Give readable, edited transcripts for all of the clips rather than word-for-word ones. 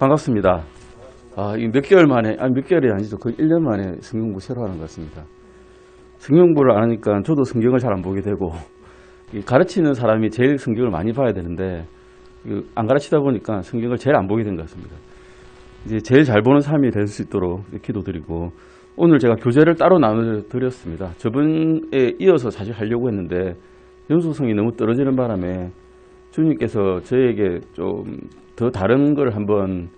반갑습니다. 몇 개월 만에, 몇 개월이 아니죠. 거의 1년 만에 성경 공부 새로 하는 것 같습니다. 성경 공부를 안 하니까 저도 성경을 잘 안 보게 되고, 가르치는 사람이 제일 성경을 많이 봐야 되는데, 안 가르치다 보니까 성경을 제일 안 보게 된 것 같습니다. 이제 제일 잘 보는 삶이 될 수 있도록 기도드리고, 오늘 제가 교재를 따로 나눠드렸습니다. 저번에 이어서 사실 하려고 했는데, 연속성이 너무 떨어지는 바람에 주님께서 저에게 좀 더 다른 걸 한번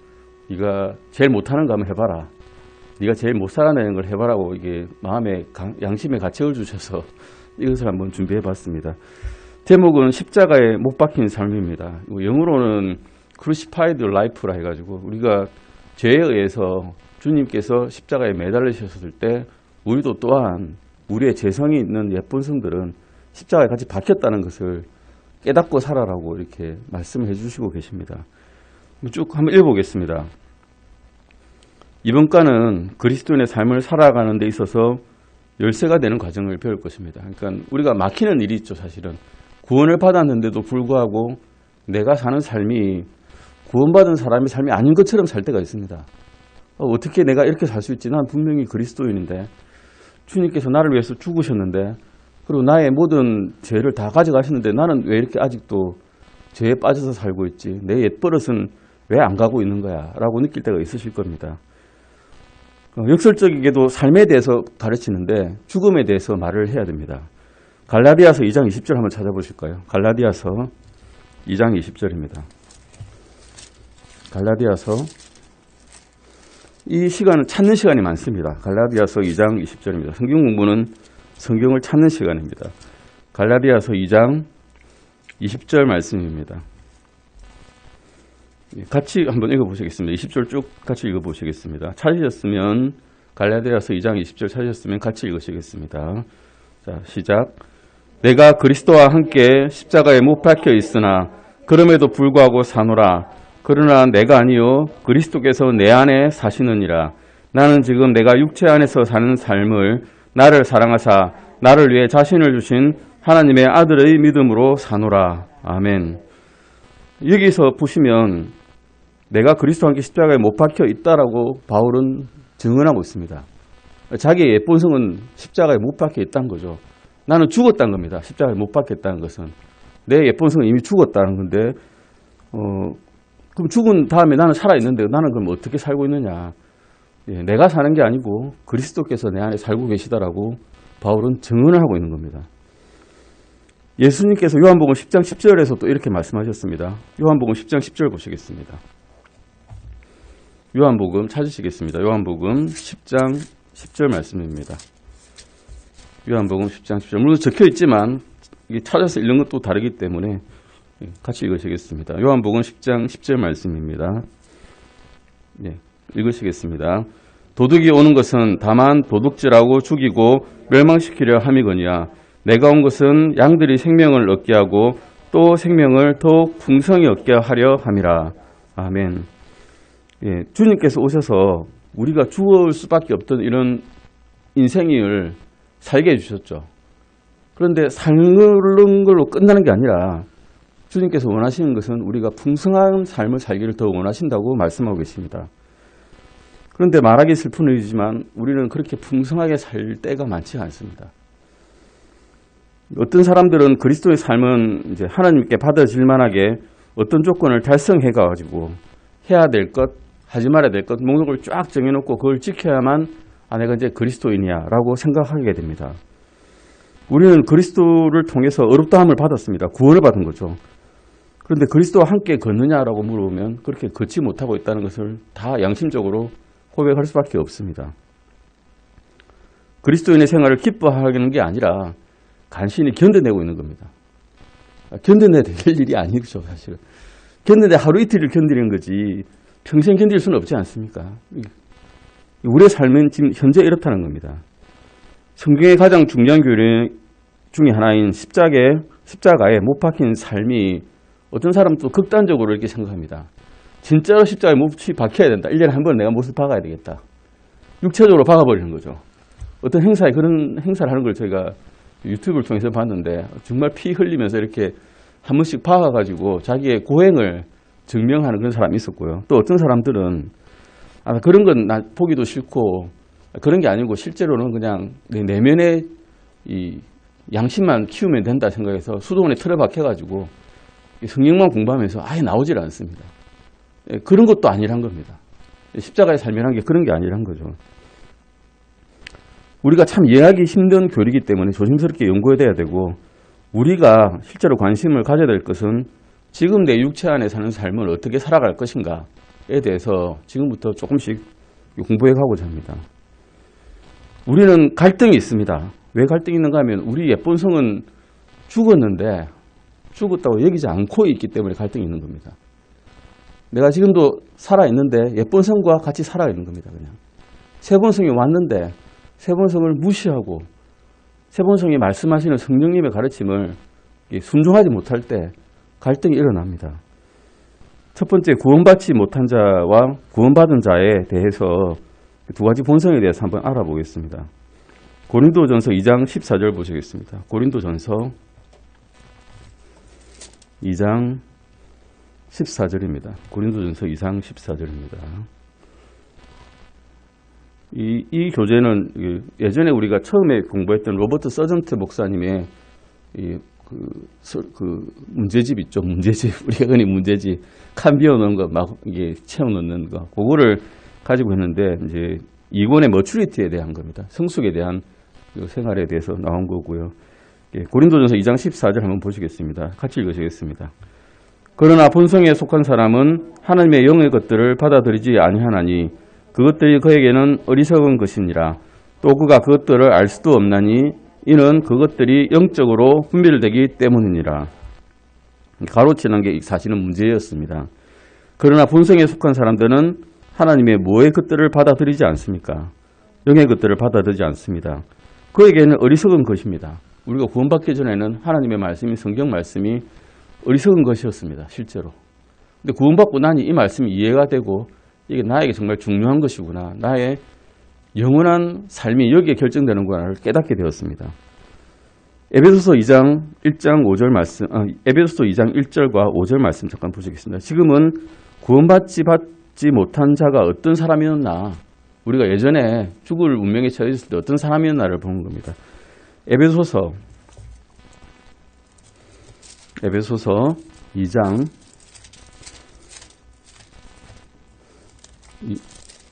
네가 제일 못하는 거 한번 해봐라. 네가 제일 못 살아내는 걸 해봐라고 이게 마음에 양심에 가책을 주셔서 이것을 한번 준비해 봤습니다. 제목은 십자가에 못 박힌 삶입니다. 영어로는 Crucified Life라 해가지고 우리가 죄에 의해서 주님께서 십자가에 매달리셨을 때 우리도 또한 우리의 죄성이 있는 예쁜 성들은 십자가에 같이 박혔다는 것을 깨닫고 살아라고 이렇게 말씀해 주시고 계십니다. 쭉 한번 읽어보겠습니다. 이번 과는 그리스도인의 삶을 살아가는 데 있어서 열쇠가 되는 과정을 배울 것입니다. 그러니까 우리가 막히는 일이 있죠. 사실은 구원을 받았는데도 불구하고 내가 사는 삶이 구원받은 사람의 삶이 아닌 것처럼 살 때가 있습니다. 어떻게 내가 이렇게 살 수 있지? 난 분명히 그리스도인인데 주님께서 나를 위해서 죽으셨는데 그리고 나의 모든 죄를 다 가져가셨는데 나는 왜 이렇게 아직도 죄에 빠져서 살고 있지? 내 옛버릇은 왜 안 가고 있는 거야? 라고 느낄 때가 있으실 겁니다. 역설적이게도 삶에 대해서 가르치는데 죽음에 대해서 말을 해야 됩니다. 갈라디아서 2장 20절 한번 찾아보실까요? 갈라디아서 2장 20절입니다. 갈라디아서 이 시간은 찾는 시간이 많습니다. 갈라디아서 2장 20절입니다. 성경 공부는 성경을 찾는 시간입니다. 갈라디아서 2장 20절 말씀입니다. 같이 한번 읽어보시겠습니다. 20절 쭉 같이 읽어보시겠습니다. 찾으셨으면 갈라디아서 2장 20절 찾으셨으면 같이 읽으시겠습니다. 자, 시작. 내가 그리스도와 함께 십자가에 못 박혀 있으나 그럼에도 불구하고 사노라. 그러나 내가 아니요 그리스도께서 내 안에 사시느니라. 나는 지금 내가 육체 안에서 사는 삶을 나를 사랑하사 나를 위해 자신을 주신 하나님의 아들의 믿음으로 사노라. 아멘. 여기서 보시면 내가 그리스도와 함께 십자가에 못 박혀 있다라고 바울은 증언하고 있습니다. 자기의 옛본성은 십자가에 못 박혀 있다는 거죠. 나는 죽었다는 겁니다. 십자가에 못 박혔다는 것은. 내 옛본성은 이미 죽었다는 건데 그럼 죽은 다음에 나는 살아있는데 나는 그럼 어떻게 살고 있느냐. 내가 사는 게 아니고 그리스도께서 내 안에 살고 계시다라고 바울은 증언을 하고 있는 겁니다. 예수님께서 요한복음 10장 10절에서 또 이렇게 말씀하셨습니다. 요한복음 10장 10절 보시겠습니다. 요한복음 찾으시겠습니다. 요한복음 10장 10절 말씀입니다. 요한복음 10장 10절. 물론 적혀 있지만 이게 찾아서 읽는 것도 다르기 때문에 같이 읽으시겠습니다. 요한복음 10장 10절 말씀입니다. 네, 읽으시겠습니다. 도둑이 오는 것은 다만 도둑질하고 죽이고 멸망시키려 함이거니와 내가 온 것은 양들이 생명을 얻게 하고 또 생명을 더욱 풍성히 얻게 하려 함이라. 아멘. 예, 주님께서 오셔서 우리가 죽을 수밖에 없던 이런 인생을 살게 해주셨죠. 그런데 사는 걸로 끝나는 게 아니라 주님께서 원하시는 것은 우리가 풍성한 삶을 살기를 더 원하신다고 말씀하고 계십니다. 그런데 말하기 슬픈 일이지만 우리는 그렇게 풍성하게 살 때가 많지 않습니다. 어떤 사람들은 그리스도의 삶은 이제 하나님께 받아질 만하게 어떤 조건을 달성해 가지고 해야 될 것, 하지 말아야 될 것, 목록을 쫙 정해놓고 그걸 지켜야만 내가 이제 그리스도인이야라고 생각하게 됩니다. 우리는 그리스도를 통해서 의롭다함을 받았습니다. 구원을 받은 거죠. 그런데 그리스도와 함께 걷느냐라고 물어보면 그렇게 걷지 못하고 있다는 것을 다 양심적으로 고백할 수밖에 없습니다. 그리스도인의 생활을 기뻐하는 게 아니라 간신히 견뎌내고 있는 겁니다. 견뎌내야 될 일이 아니죠, 사실은. 견뎌내 하루 이틀을 견디는 거지 평생 견딜 수는 없지 않습니까? 우리의 삶은 지금 현재 이렇다는 겁니다. 성경의 가장 중요한 교리 중에 하나인 십자가에 못 박힌 삶이 어떤 사람은 또 극단적으로 이렇게 생각합니다. 진짜로 십자가에 못이 박혀야 된다. 1년에 한 번 내가 못을 박아야 되겠다. 육체적으로 박아버리는 거죠. 어떤 행사에 그런 행사를 하는 걸 저희가 유튜브를 통해서 봤는데 정말 피 흘리면서 이렇게 한 번씩 박아가지고 자기의 고행을 증명하는 그런 사람이 있었고요. 또 어떤 사람들은 그런 건 나 보기도 싫고 그런 게 아니고 실제로는 그냥 내 내면의 이 양심만 키우면 된다 생각해서 수도원에 틀어박혀가지고 성경만 공부하면서 아예 나오질 않습니다. 그런 것도 아니란 겁니다. 십자가의 삶이란 게 그런 게 아니란 거죠. 우리가 참 이해하기 힘든 교리이기 때문에 조심스럽게 연구해야 되고 우리가 실제로 관심을 가져야 될 것은 지금 내 육체 안에 사는 삶을 어떻게 살아갈 것인가에 대해서 지금부터 조금씩 공부해 가고자 합니다. 우리는 갈등이 있습니다. 왜 갈등이 있는가 하면 우리 예쁜 성은 죽었는데 죽었다고 여기지 않고 있기 때문에 갈등이 있는 겁니다. 내가 지금도 살아있는데 예쁜 성과 같이 살아있는 겁니다. 그냥 세번성이 왔는데 세번성을 무시하고 세번성이 말씀하시는 성령님의 가르침을 순종하지 못할 때 갈등이 일어납니다. 첫 번째, 구원받지 못한 자와 구원받은 자에 대해서 두 가지 본성에 대해서 한번 알아보겠습니다. 고린도전서 2장 14절 보시겠습니다. 고린도전서 2장 14절입니다. 고린도전서 2장 14절입니다. 이 교재는 예전에 우리가 처음에 공부했던 로버트 서전트 목사님의 그 문제집 있죠. 문제집. 우리가 흔히 문제집. 칸 비워놓은 거 막 이게 채워놓는 거. 그거를 가지고 했는데 이제 이권의 머추리티에 대한 겁니다. 성숙에 대한 생활에 대해서 나온 거고요. 고린도전서 2장 14절 한번 보시겠습니다. 같이 읽으시겠습니다. 그러나 본성에 속한 사람은 하나님의 영의 것들을 받아들이지 아니하나니 그것들이 그에게는 어리석은 것이니라. 또 그가 그것들을 알 수도 없나니 이는 그것들이 영적으로 분별되기 때문이니라. 가로치는 게 사실은 문제였습니다. 그러나 본성에 속한 사람들은 하나님의 뭐의 것들을 받아들이지 않습니까? 영의 것들을 받아들이지 않습니다. 그에게는 어리석은 것입니다. 우리가 구원받기 전에는 하나님의 말씀이 성경 말씀이 어리석은 것이었습니다. 실제로. 근데 구원받고 나니 이 말씀이 이해가 되고 이게 나에게 정말 중요한 것이구나. 나의 영원한 삶이 여기에 결정되는구나를 깨닫게 되었습니다. 에베소서 2장 1장 5절 말씀, 에베소서 2장 1절과 5절 말씀 잠깐 보시겠습니다. 지금은 구원받지 못한 자가 어떤 사람이었나, 우리가 예전에 죽을 운명에 처해졌을 때 어떤 사람이었나를 보는 겁니다. 에베소서 2장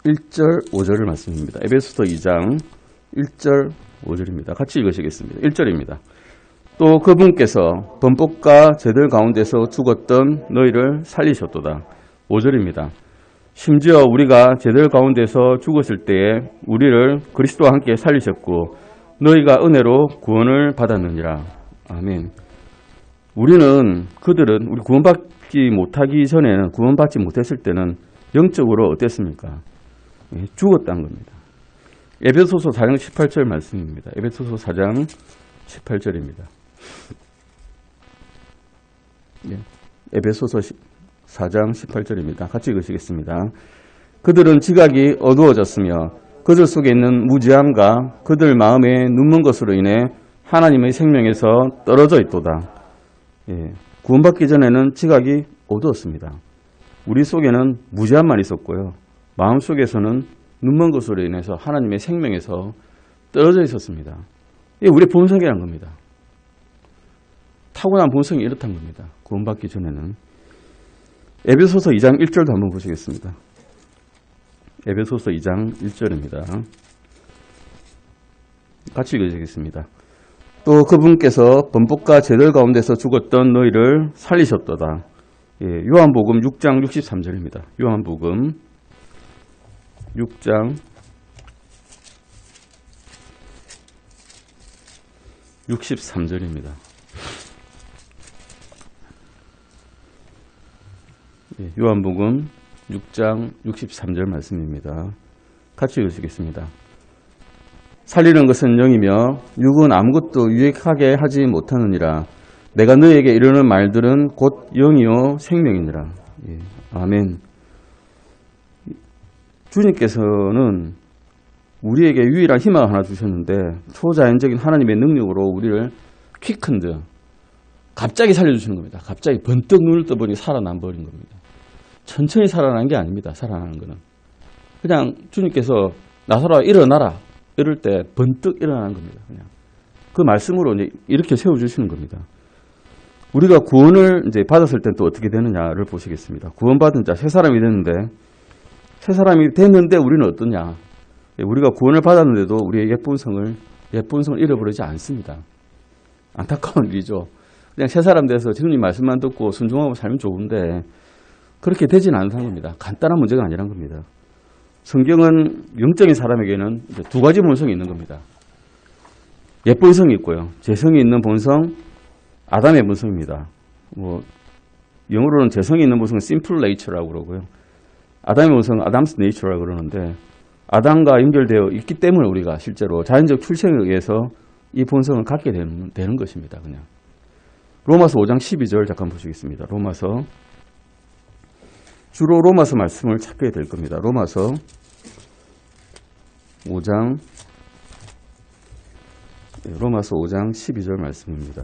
1절 5절을 말씀입니다. 에베소서 2장 1절 5절입니다. 같이 읽으시겠습니다. 1절입니다. 또 그분께서 범법과 죄들 가운데서 죽었던 너희를 살리셨도다. 5절입니다. 심지어 우리가 죄들 가운데서 죽었을 때에 우리를 그리스도와 함께 살리셨고 너희가 은혜로 구원을 받았느니라. 아멘. 그들은 우리 구원받지 못하기 전에는, 구원받지 못했을 때는 영적으로 어땠습니까? 죽었다는 겁니다. 에베소서 4장 18절 말씀입니다. 에베소서 4장 18절입니다. 에베소서 4장 18절입니다. 같이 읽으시겠습니다. 그들은 지각이 어두워졌으며 그들 속에 있는 무지함과 그들 마음에 눈먼 것으로 인해 하나님의 생명에서 떨어져 있도다. 구원받기 전에는 지각이 어두웠습니다. 우리 속에는 무지함만 있었고요. 마음속에서는 눈먼 것으로 인해서 하나님의 생명에서 떨어져 있었습니다. 이게 우리의 본성이란 겁니다. 타고난 본성이 이렇단 겁니다. 구원받기 전에는. 에베소서 2장 1절도 한번 보시겠습니다. 에베소서 2장 1절입니다. 같이 읽으시겠습니다. 또 그분께서 범법과 죄들 가운데서 죽었던 너희를 살리셨도다. 요한복음 6장 63절입니다. 요한복음 6장 63절입니다. 요한복음 6장 63절 말씀입니다. 같이 읽으시겠습니다. 살리는 것은 영이며 육은 아무것도 유익하게 하지 못하느니라. 내가 너에게 이르는 말들은 곧 영이요 생명이니라. 아멘. 주님께서는 우리에게 유일한 희망을 하나 주셨는데 초자연적인 하나님의 능력으로 우리를 퀴큰드 갑자기 살려주시는 겁니다. 갑자기 번뜩 눈을 떠보니 살아난 버린 겁니다. 천천히 살아나는 게 아닙니다. 살아나는 거는. 그냥 주님께서 나사로야 일어나라. 이럴 때 번뜩 일어나는 겁니다. 그냥. 그 말씀으로 이제 이렇게 세워주시는 겁니다. 우리가 구원을 이제 받았을 때 또 어떻게 되느냐를 보시겠습니다. 구원받은 자, 새 사람이 됐는데, 새 사람이 됐는데 우리는 어떠냐? 우리가 구원을 받았는데도 우리의 예쁜 성을 잃어버리지 않습니다. 안타까운 일이죠. 그냥 새 사람 돼서 주님 말씀만 듣고 순종하고 살면 좋은데, 그렇게 되지는 않는 겁니다. 간단한 문제가 아니란 겁니다. 성경은 영적인 사람에게는 이제 두 가지 본성이 있는 겁니다. 옛 본성이 있고요. 재성이 있는 본성, 아담의 본성입니다. 영어로는 재성이 있는 본성은 simple nature라고 그러고요. 아담의 본성은 Adam's nature라고 그러는데, 아담과 연결되어 있기 때문에 우리가 실제로 자연적 출생에 의해서 이 본성을 갖게 되는 것입니다. 그냥. 로마서 5장 12절 잠깐 보시겠습니다. 주로 로마서 말씀을 찾게 될 겁니다. 로마서 5장 12절 말씀입니다.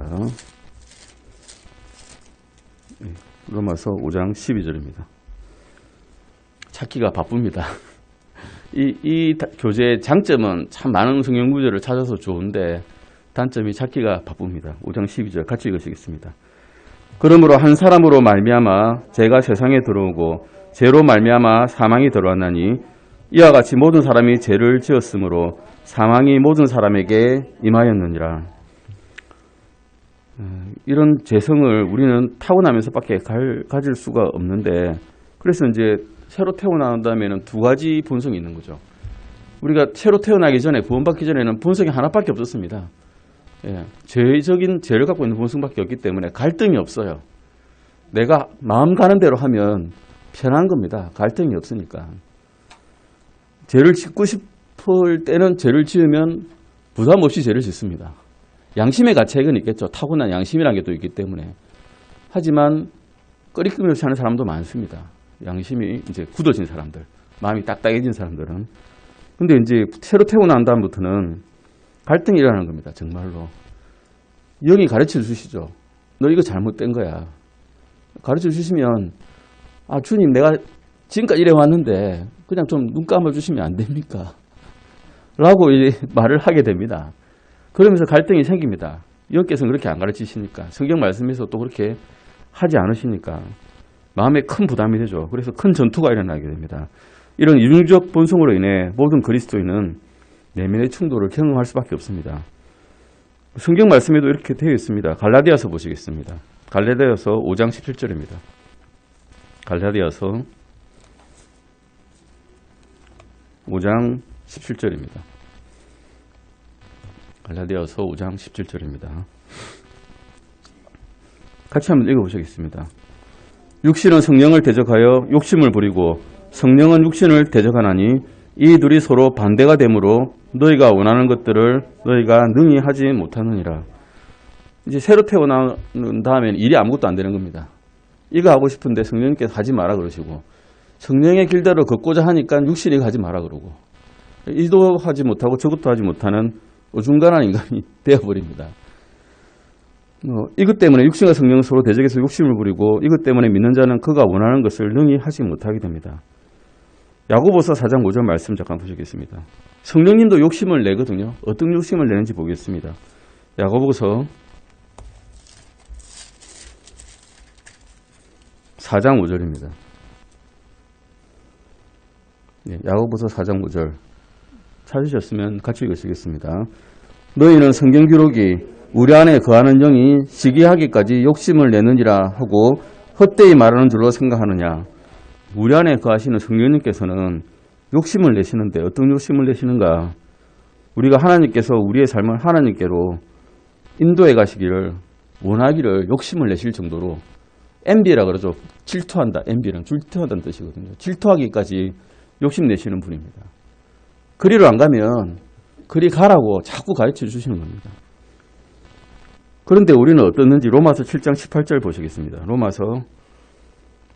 로마서 5장 12절입니다. 찾기가 바쁩니다. 이 교재의 장점은 참 많은 성경 구절을 찾아서 좋은데 단점이 찾기가 바쁩니다. 5장 12절 같이 읽으시겠습니다. 그러므로 한 사람으로 말미암아 죄가 세상에 들어오고 죄로 말미암아 사망이 들어왔나니 이와 같이 모든 사람이 죄를 지었으므로 사망이 모든 사람에게 임하였느니라. 이런 죄성을 우리는 타고나면서밖에 가질 수가 없는데, 그래서 이제 새로 태어난다면 두 가지 본성이 있는 거죠. 우리가 새로 태어나기 전에, 구원받기 전에는 본성이 하나밖에 없었습니다. 죄적인 죄를 갖고 있는 본성밖에 없기 때문에 갈등이 없어요. 내가 마음 가는 대로 하면 편한 겁니다. 갈등이 없으니까. 죄를 짓고 싶을 때는 죄를 지으면 부담 없이 죄를 짓습니다. 양심의 가책은 있겠죠. 타고난 양심이라는 게 또 있기 때문에. 하지만 꺼리낌없이 하는 사람도 많습니다. 양심이 이제 굳어진 사람들, 마음이 딱딱해진 사람들은. 근데 이제 새로 태어난 다음부터는 갈등이 일어나는 겁니다. 정말로. 영이 가르쳐 주시죠. 너 이거 잘못된 거야. 가르쳐 주시면, 아, 주님, 내가 지금까지 이래 왔는데 그냥 좀 눈 감아 주시면 안 됩니까? 라고 말을 하게 됩니다. 그러면서 갈등이 생깁니다. 영께서는 그렇게 안 가르치시니까, 성경 말씀에서 또 그렇게 하지 않으시니까 마음에 큰 부담이 되죠. 그래서 큰 전투가 일어나게 됩니다. 이런 이중적 본성으로 인해 모든 그리스도인은 내면의 충돌을 경험할 수밖에 없습니다. 성경 말씀에도 이렇게 되어 있습니다. 갈라디아서 보시겠습니다. 갈라디아서 5장 17절입니다. 갈라디아서 5장 17절입니다. 갈라디아서 5장 17절입니다. 같이 한번 읽어보시겠습니다. 육신은 성령을 대적하여 욕심을 부리고 성령은 육신을 대적하나니 이 둘이 서로 반대가 되므로 너희가 원하는 것들을 너희가 능히 하지 못하느니라. 이제 새로 태어난 다음에는 일이 아무것도 안 되는 겁니다. 이거 하고 싶은데 성령님께서 하지 마라 그러시고, 성령의 길대로 걷고자 하니까 육신이 가지 마라 그러고, 이도 하지 못하고 저것도 하지 못하는 어중간한 인간이 되어버립니다. 이것 때문에 육신과 성령은 서로 대적해서 욕심을 부리고, 이것 때문에 믿는 자는 그가 원하는 것을 능히 하지 못하게 됩니다. 야고보서 4장 5절 말씀 잠깐 보시겠습니다. 성령님도 욕심을 내거든요. 어떤 욕심을 내는지 보겠습니다. 야고보서 4장 5절입니다. 야고보서 4장 5절 찾으셨으면 같이 읽으시겠습니다. 너희는 성경 기록이 우리 안에 거하는 영이 시기하기까지 욕심을 내느니라 하고 헛되이 말하는 줄로 생각하느냐. 우리 안에 거하시는 성령님께서는 욕심을 내시는데 어떤 욕심을 내시는가? 우리가 하나님께서 우리의 삶을 하나님께로 인도해 가시기를 원하기를 욕심을 내실 정도로, envy라 그러죠. 질투한다. envy는 질투한다는 뜻이거든요. 질투하기까지 욕심내시는 분입니다. 그리로 안 가면 그리 가라고 자꾸 가르쳐 주시는 겁니다. 그런데 우리는 어떻는지 로마서 7장 18절 보시겠습니다. 로마서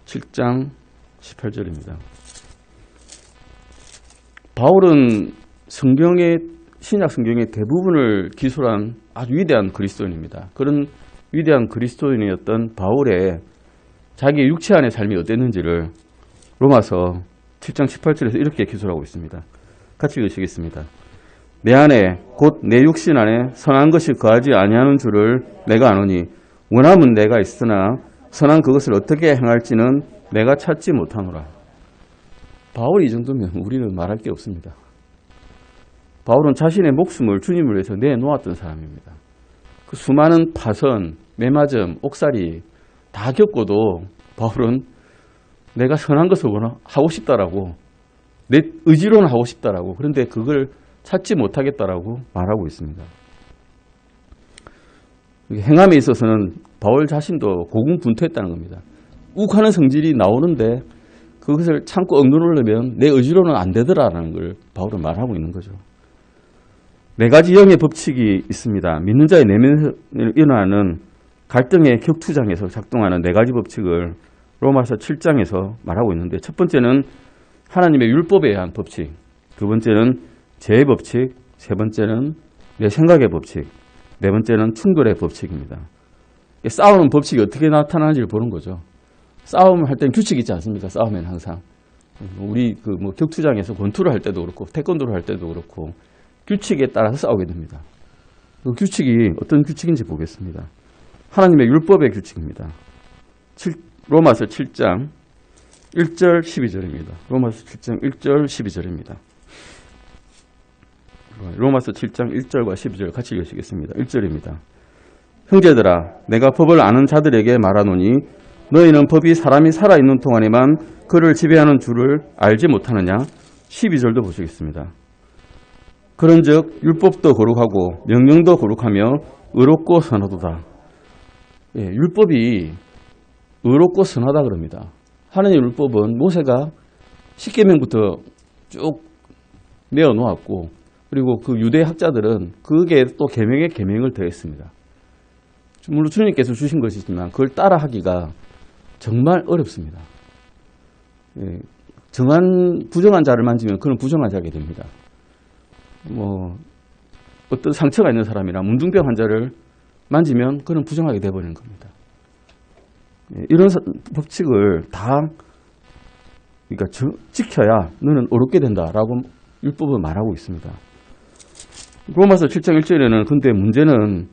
7장 18절입니다. 바울은 신약 성경의 대부분을 기술한 아주 위대한 그리스도인입니다. 그런 위대한 그리스도인이었던 바울의 자기의 육체 안의 삶이 어땠는지를 로마서 7장 18절에서 이렇게 기술하고 있습니다. 같이 읽으시겠습니다. 내 안에 곧 내 육신 안에 선한 것이 거하지 아니하는 줄을 내가 아노니 원함은 내가 있으나 선한 그것을 어떻게 행할지는 내가 찾지 못하노라. 바울이 이 정도면 우리는 말할 게 없습니다. 바울은 자신의 목숨을 주님을 위해서 내놓았던 사람입니다. 그 수많은 파선, 매맞음, 옥살이 다 겪고도 바울은 내가 선한 것을 하고 싶다라고, 내 의지로는 하고 싶다라고, 그런데 그걸 찾지 못하겠다라고 말하고 있습니다. 행함에 있어서는 바울 자신도 고군분투했다는 겁니다. 욱하는 성질이 나오는데 그것을 참고 억누르려면 내 의지로는 안 되더라라는 걸 바울은 말하고 있는 거죠. 네 가지 영의 법칙이 있습니다. 믿는 자의 내면에 일어나는 갈등의 격투장에서 작동하는 네 가지 법칙을 로마서 7장에서 말하고 있는데, 첫 번째는 하나님의 율법에 의한 법칙, 두 번째는 죄의 법칙, 세 번째는 내 생각의 법칙, 네 번째는 충돌의 법칙입니다. 싸우는 법칙이 어떻게 나타나는지를 보는 거죠. 싸움을 할 때는 규칙이 있지 않습니까? 싸움에는 항상. 우리 격투장에서 권투를 할 때도 그렇고, 태권도를 할 때도 그렇고, 규칙에 따라서 싸우게 됩니다. 그 규칙이 어떤 규칙인지 보겠습니다. 하나님의 율법의 규칙입니다. 로마서 7장 1절 12절입니다. 로마서 7장 1절 12절입니다. 로마서 7장 1절과 12절 같이 읽으시겠습니다. 1절입니다. 형제들아, 내가 법을 아는 자들에게 말하노니 너희는 법이 사람이 살아있는 동안에만 그를 지배하는 줄을 알지 못하느냐? 12절도 보시겠습니다. 그런즉 율법도 거룩하고 명령도 거룩하며 의롭고 선하도다. 예, 율법이 의롭고 선하다 그럽니다. 하나님의 율법은 모세가 십계명부터 쭉 내어놓았고, 그리고 그 유대 학자들은 그게 또 계명에 계명을 더했습니다. 물론 주님께서 주신 것이지만 그걸 따라하기가 정말 어렵습니다. 예, 부정한 자를 만지면 그는 부정한 자게 됩니다. 어떤 상처가 있는 사람이나 문둥병 환자를 만지면 그는 부정하게 되어버리는 겁니다. 예, 이런 법칙을 다 지켜야 너는 어렵게 된다라고 율법은 말하고 있습니다. 로마서 7장 1절에는 근데 문제는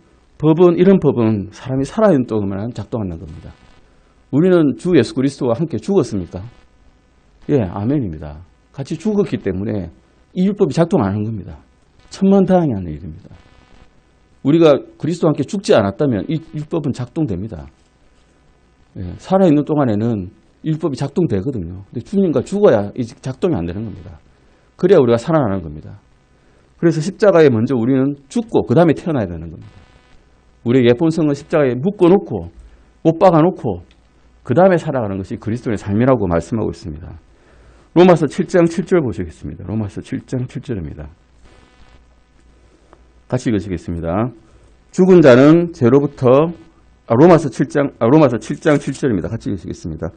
이런 법은 사람이 살아있는 동안만 작동하는 겁니다. 우리는 주 예수 그리스도와 함께 죽었습니까? 예, 아멘입니다. 같이 죽었기 때문에 이 율법이 작동 안 하는 겁니다. 천만다행이 하는 일입니다. 우리가 그리스도와 함께 죽지 않았다면 이 율법은 작동됩니다. 예, 살아있는 동안에는 율법이 작동되거든요. 근데 주님과 죽어야 이 작동이 안 되는 겁니다. 그래야 우리가 살아나는 겁니다. 그래서 십자가에 먼저 우리는 죽고 그 다음에 태어나야 되는 겁니다. 우리의 본성은 십자가에 묶어놓고 못 박아놓고 그 다음에 살아가는 것이 그리스도의 삶이라고 말씀하고 있습니다. 로마서 7장 7절 보시겠습니다. 로마서 7장 7절입니다. 같이 읽으시겠습니다. 죽은 자는 죄로부터 로마서 7장 7절입니다. 같이 읽으시겠습니다.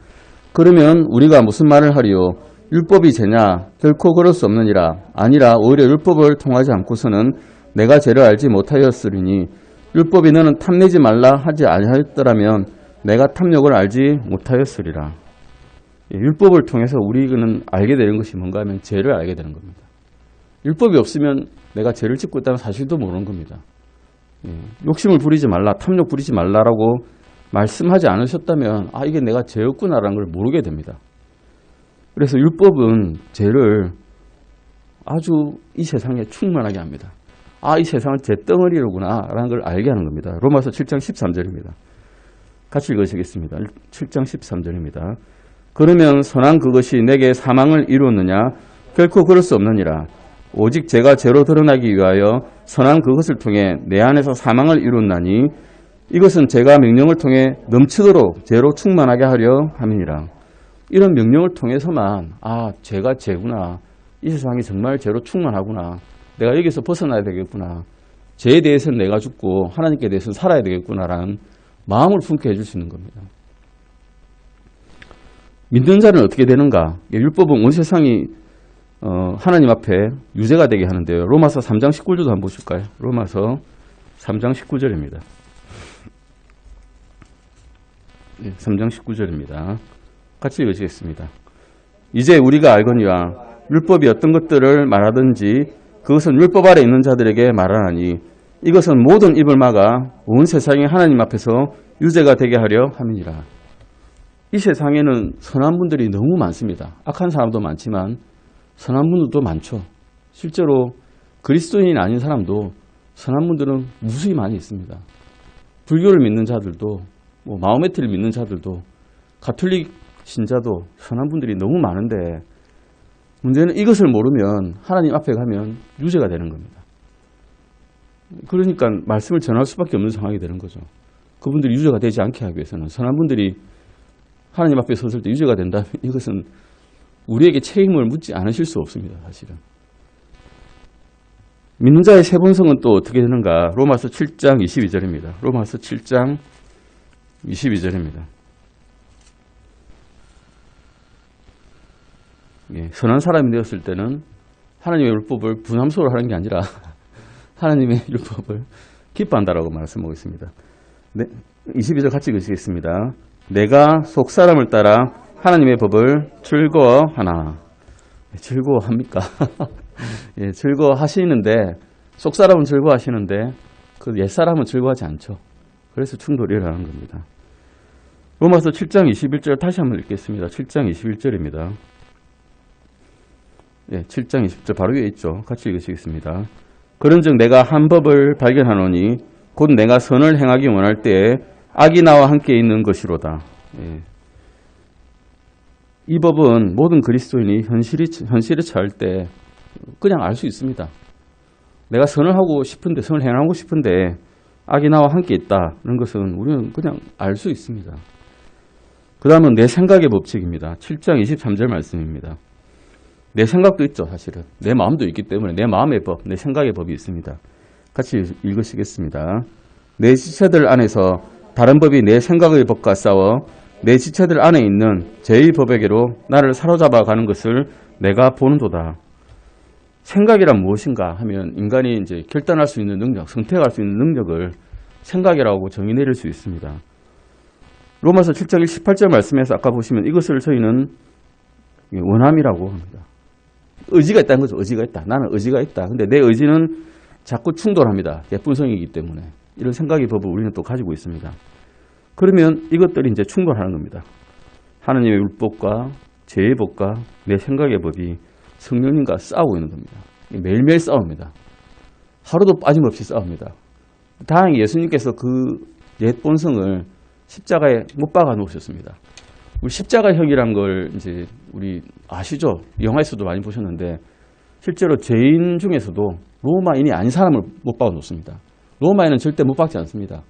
그러면 우리가 무슨 말을 하리요? 율법이 죄냐? 결코 그럴 수 없느니라. 아니라 오히려 율법을 통하지 않고서는 내가 죄를 알지 못하였으리니 율법이 너는 탐내지 말라 하지 아니하였더라면 내가 탐욕을 알지 못하였으리라. 율법을 통해서 우리는 알게 되는 것이 뭔가 하면 죄를 알게 되는 겁니다. 율법이 없으면 내가 죄를 짓고 있다는 사실도 모르는 겁니다. 욕심을 부리지 말라, 탐욕 부리지 말라라고 말씀하지 않으셨다면 이게 내가 죄였구나라는 걸 모르게 됩니다. 그래서 율법은 죄를 아주 이 세상에 충만하게 합니다. 이 세상은 죄덩어리로구나 라는 걸 알게 하는 겁니다. 로마서 7장 13절입니다. 같이 읽으시겠습니다. 7장 13절입니다. 그러면 선한 그것이 내게 사망을 이루었느냐? 결코 그럴 수 없느니라. 오직 죄가 죄로 드러나기 위하여 선한 그것을 통해 내 안에서 사망을 이루었나니 이것은 죄가 명령을 통해 넘치도록 죄로 충만하게 하려 함이니라. 이런 명령을 통해서만 죄가 죄구나. 이 세상이 정말 죄로 충만하구나. 내가 여기서 벗어나야 되겠구나. 죄에 대해서는 내가 죽고 하나님께 대해서는 살아야 되겠구나라는 마음을 품게 해줄 수 있는 겁니다. 믿는 자는 어떻게 되는가? 율법은 온 세상이 하나님 앞에 유죄가 되게 하는데요. 로마서 3장 19절도 한번 보실까요? 로마서 3장 19절입니다. 3장 19절입니다. 같이 읽으시겠습니다. 이제 우리가 알거니와 율법이 어떤 것들을 말하든지 그것은 율법 아래 있는 자들에게 말하나니 이것은 모든 입을 막아 온 세상에 하나님 앞에서 유죄가 되게 하려 함이니라. 이 세상에는 선한 분들이 너무 많습니다. 악한 사람도 많지만 선한 분들도 많죠. 실제로 그리스도인이 아닌 사람도 선한 분들은 무수히 많이 있습니다. 불교를 믿는 자들도 마호메트를 믿는 자들도 가톨릭 신자도 선한 분들이 너무 많은데 문제는 이것을 모르면 하나님 앞에 가면 유죄가 되는 겁니다. 그러니까 말씀을 전할 수밖에 없는 상황이 되는 거죠. 그분들이 유죄가 되지 않게 하기 위해서는 선한 분들이 하나님 앞에 섰을 때 유죄가 된다면 이것은 우리에게 책임을 묻지 않으실 수 없습니다. 사실은. 믿는 자의 세 본성은 또 어떻게 되는가? 로마서 7장 22절입니다. 로마서 7장 22절입니다. 예, 선한 사람이 되었을 때는 하나님의 율법을 부담스러워 하는 게 아니라 하나님의 율법을 기뻐한다라고 말씀하고 있습니다. 네, 22절 같이 읽으시겠습니다. 내가 속 사람을 따라 하나님의 법을 즐거워하나. 즐거워합니까? 예, 즐거워하시는데 속 사람은 즐거워하시는데 그 옛 사람은 즐거워하지 않죠. 그래서 충돌이 일어나는 겁니다. 로마서 7장 21절 다시 한번 읽겠습니다. 7장 21절입니다. 예, 7장 20절 바로 위에 있죠. 같이 읽으시겠습니다. 그런즉 내가 한 법을 발견하노니 곧 내가 선을 행하기 원할 때에 악이 나와 함께 있는 것이로다. 예. 이 법은 모든 그리스도인이 현실에 처할 때 그냥 알 수 있습니다. 내가 선을 하고 싶은데, 선을 행하고 싶은데 악이 나와 함께 있다는 것은 우리는 그냥 알 수 있습니다. 그 다음은 내 생각의 법칙입니다. 7장 23절 말씀입니다. 내 생각도 있죠, 사실은. 내 마음도 있기 때문에 내 마음의 법, 내 생각의 법이 있습니다. 같이 읽으시겠습니다. 내 지체들 안에서 다른 법이 내 생각의 법과 싸워 내 지체들 안에 있는 제2 법에게로 나를 사로잡아 가는 것을 내가 보는도다. 생각이란 무엇인가 하면 인간이 이제 결단할 수 있는 능력, 선택할 수 있는 능력을 생각이라고 정의 내릴 수 있습니다. 로마서 7장 18절 말씀에서 아까 보시면 이것을 저희는 원함이라고 합니다. 의지가 있다는 거죠. 의지가 있다. 나는 의지가 있다. 근데 내 의지는 자꾸 충돌합니다. 예쁜성이기 때문에. 이런 생각의 법을 우리는 또 가지고 있습니다. 그러면 이것들이 이제 충돌하는 겁니다. 하나님의 율법과 제 법과 내 생각의 법이 성령님과 싸우고 있는 겁니다. 매일매일 싸웁니다. 하루도 빠짐없이 싸웁니다. 다행히 예수님께서 그 옛 본성을 십자가에 못 박아 놓으셨습니다. 우리 십자가형이란 걸 이제 우리 아시죠? 영화에서도 많이 보셨는데 실제로 죄인 중에서도 로마인이 아닌 사람을 못 박아 놓습니다. 로마인은 절대 못 박지 않습니다.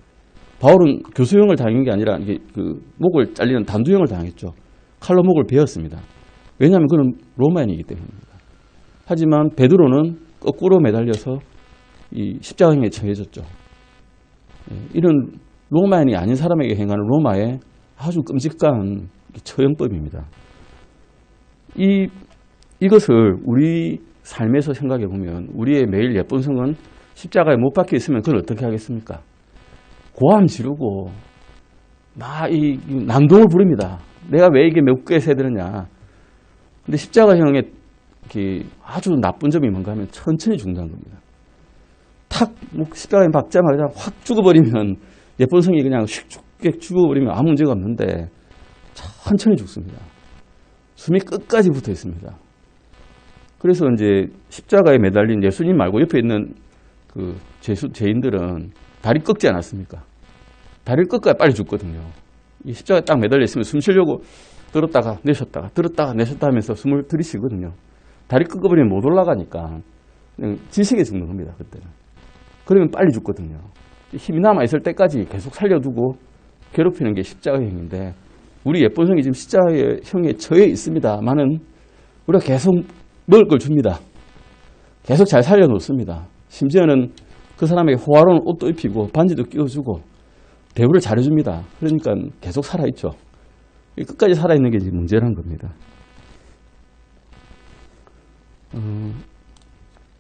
바울은 교수형을 당한 게 아니라 이게 그 목을 잘리는 단두형을 당했죠. 칼로 목을 베었습니다. 왜냐하면 그는 로마인이기 때문입니다. 하지만 베드로는 거꾸로 매달려서 이 십자가형에 처해졌죠. 이런 로마인이 아닌 사람에게 행하는 로마의 아주 끔찍한 처형법입니다. 이것을 우리 삶에서 생각해 보면 우리의 매일 예쁜성은 십자가에 못 박혀 있으면 그걸 어떻게 하겠습니까? 고함 지르고 막 이 난동을 부립니다. 내가 왜 이게 몇 개 세야 되느냐. 근데 십자가형의 아주 나쁜 점이 뭔가 하면 천천히 죽는다는 겁니다. 탁 십자가에 박자마자 확 죽어버리면 예쁜성이 그냥 쉽게 죽어버리면 아무 문제가 없는데 천천히 죽습니다. 숨이 끝까지 붙어 있습니다. 그래서 이제 십자가에 매달린 예수님 말고 옆에 있는 그 죄인들은 다리 꺾지 않았습니까? 다리를 꺾어야 빨리 죽거든요. 이 십자가에 딱 매달려 있으면 숨 쉬려고 들었다가 내쉬었다가 들었다가 내쉬었다 하면서 숨을 들이쉬거든요. 다리 꺾어버리면 못 올라가니까 그냥 지식에 죽는 겁니다. 그때는. 그러면 빨리 죽거든요. 힘이 남아있을 때까지 계속 살려두고 괴롭히는 게 십자가형인데 우리 예쁜성이 지금 십자가형에 처해 있습니다만은 우리가 계속 먹을 걸 줍니다. 계속 잘 살려놓습니다. 심지어는 그 사람에게 호화로운 옷도 입히고 반지도 끼워주고 대우를 잘해줍니다. 그러니까 계속 살아있죠. 끝까지 살아있는 게 지금 문제라는 겁니다.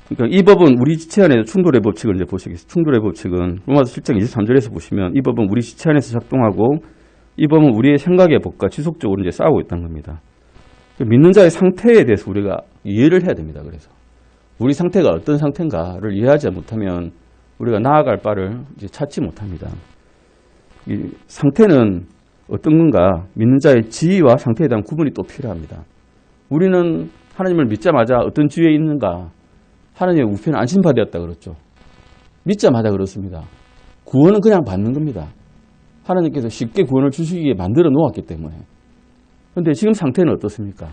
그러니까 이 법은 우리 지체 안에서 충돌의 법칙을 이제 보시겠습니다. 충돌의 법칙은 로마서 7장 23절에서 보시면 이 법은 우리 지체 안에서 작동하고 이 법은 우리의 생각의 법과 지속적으로 이제 싸우고 있다는 겁니다. 믿는 자의 상태에 대해서 우리가 이해를 해야 됩니다. 그래서 우리 상태가 어떤 상태인가를 이해하지 못하면 우리가 나아갈 바를 이제 찾지 못합니다. 이 상태는 어떤 건가? 믿는 자의 지위와 상태에 대한 구분이 또 필요합니다. 우리는 하나님을 믿자마자 어떤 지위에 있는가? 하나님의 우편에 안심받았다 그랬죠. 믿자마자 그렇습니다. 구원은 그냥 받는 겁니다. 하나님께서 쉽게 구원을 주시기에 만들어 놓았기 때문에. 그런데 지금 상태는 어떻습니까?